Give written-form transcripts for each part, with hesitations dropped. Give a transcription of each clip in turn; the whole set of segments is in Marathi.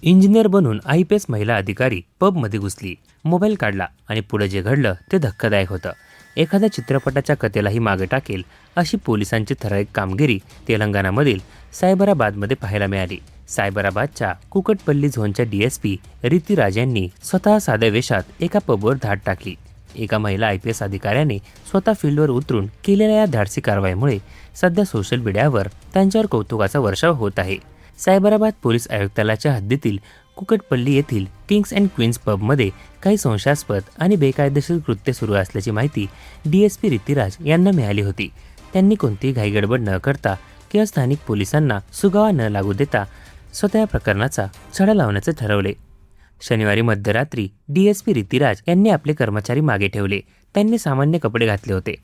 इंजिनियर बनून IPS महिला अधिकारी पबमध्ये घुसली, मोबाईल काढला आणि पुढे जे घडलं ते धक्कादायक होतं. एखाद्या चित्रपटाच्या कथेलाही मागे टाकेल अशी पोलिसांची ठराविक कामगिरी तेलंगणामधील सायबराबादमध्ये पाहायला मिळाली. सायबराबादच्या कुकटपल्ली झोनच्या DSP रितीराज यांनी स्वतः साध्या वेशात एका पबवर धाड टाकली. एका महिला IPS अधिकाऱ्याने स्वतः फील्डवर उतरून केलेल्या या धाडसी कारवाईमुळे सध्या सोशल मीडियावर त्यांच्यावर कौतुकाचा वर्षाव होत आहे. सायबराबाद पोलीस आयुक्तालयाच्या हद्दीतील कुकटपल्ली येथील किंग्स अँड क्वीन्स पबमध्ये काही संशयास्पद आणि बेकायदेशीर कृत्य सुरू असल्याची माहिती DSP रितीराज यांना मिळाली होती. त्यांनी कोणतीही घाईगडबड न करता किंवा स्थानिक पोलिसांना सुगावा न लागू देता स्वतः या प्रकरणाचा छडा लावण्याचे ठरवले. शनिवारी मध्यरात्री DSP रितीराज यांनी आपले कर्मचारी मागे ठेवले. त्यांनी सामान्य कपडे घातले होते,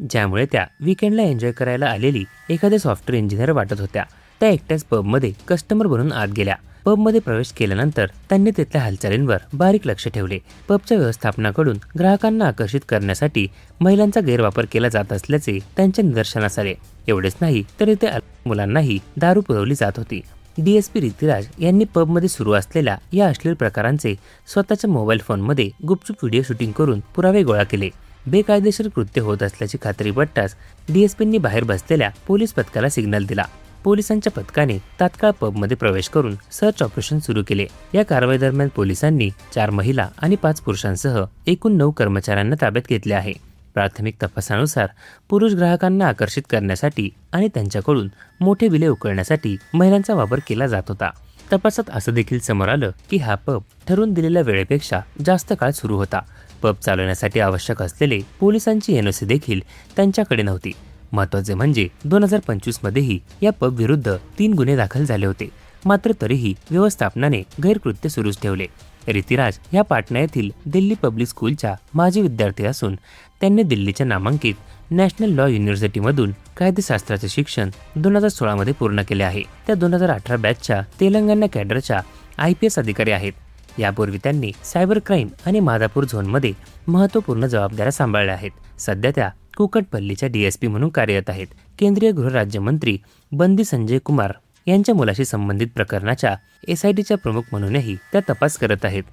ज्यामुळे त्या वीकेंडला एन्जॉय करायला आलेली एखाद्या सॉफ्टवेअर इंजिनियर वाटत होत्या. त्या एकट्याच पबमध्ये कस्टमर बनून आत गेल्या. पबमध्ये प्रवेश केल्यानंतर त्यांनी तिथल्या हालचालींवर बारीक लक्ष ठेवले. पबच्या व्यवस्थापनाकडून ग्राहकांना आकर्षित करण्यासाठी महिलांचा गैरवापर केला जात असल्याचे त्यांच्या निदर्शनास आले. एवढेच नाही तर इथे मुलांनाही दारू पुरवली जात होती. DSP रितीराज यांनी पबमध्ये सुरू असलेल्या या अश्लील प्रकारांचे स्वतःच्या मोबाईल फोनमध्ये गुपचूप व्हिडिओ शूटिंग करून पुरावे गोळा केले. बेकायदेशीर कृत्य होत असल्याची खात्री पटताच DSPंनी बाहेर बसलेल्या पोलीस पथकाला सिग्नल दिला. पोलिसांच्या पथकाने तात्काळ पबमध्ये प्रवेश करून सर्च ऑपरेशन सुरू केले. या कारवाई दरम्यान पोलिसांनी 4 महिला आणि 5 पुरुषांसह एकूण 9 कर्मचाऱ्यांना ताब्यात घेतले आहे. प्राथमिक तपासानुसार पुरुष ग्राहकांना आकर्षित करण्यासाठी आणि त्यांच्याकडून मोठे बिले उकळण्यासाठी महिलांचा वापर केला जात होता. तपासात असं देखील समोर आलं की हा पब ठरवून दिलेल्या वेळेपेक्षा जास्त काळ सुरू होता. पब चालवण्यासाठी आवश्यक असलेले पोलिसांची NOC देखील त्यांच्याकडे नव्हती. महत्त्वाचे म्हणजे 2025 मध्येही या पब विरुद्ध 3 गुन्हे दाखल झाले होते. मात्र तरीही व्यवस्थापनाने गैरकृत्य सुरूच ठेवले. रितीराज या पाटणा येथील दिल्ली पब्लिक स्कूलच्या माजी विद्यार्थी असून त्यांनी दिल्लीच्या नामांकित नॅशनल लॉ युनिव्हर्सिटीमधून कायदेशास्त्राचे शिक्षण 2016 मध्ये पूर्ण केले आहे. त्या 2018 बॅचच्या तेलंगणा कॅडरच्या IPS अधिकारी आहेत. यापूर्वी त्यांनी सायबर क्राईम आणि मादापूर झोनमध्ये महत्त्वपूर्ण जबाबदाऱ्या सांभाळल्या आहेत. सध्या त्या कुकटपल्लीच्या DSP म्हणून कार्यरत आहेत. केंद्रीय गृहराज्यमंत्री बंदी संजय कुमार यांच्या मुलाशी संबंधित प्रकरणाच्या SITच्या प्रमुख म्हणूनही त्या तपास करत आहेत.